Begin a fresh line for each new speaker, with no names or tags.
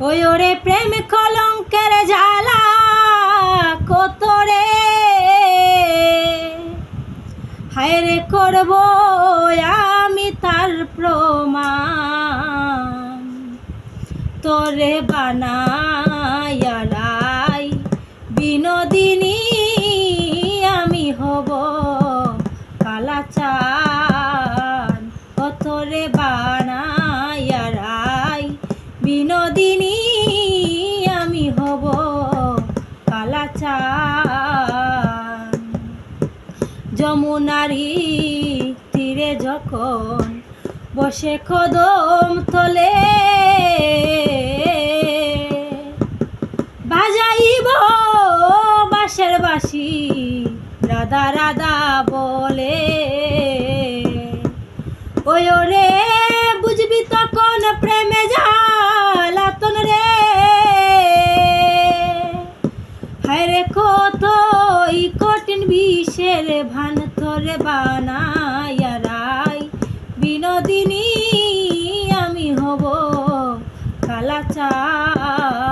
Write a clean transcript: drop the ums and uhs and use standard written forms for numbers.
ওই ওরে প্রেম কলঙ্কের জ্বালা কত রে, হায় রে করব আমি তার প্রমাণ। তোরে বানাইয়া রাই বিনোদিনী আমি হব কালাচান। ও তোরে বানাইয়া রাই বিনোদিনী আমি হব কালাচান। যমুনারি তীরে যখন বসে কদম তলে বাজাইব বাঁশের বাঁশি রাধা রাধা বলে, ওই ওরে বুঝবি তখন প্রেমে জ্বালাতন রে, হায় রে কতই কঠিন বিষের ভান। তোরে বানাইয়া রাই বিনোদিনী আমি হব কালাচান।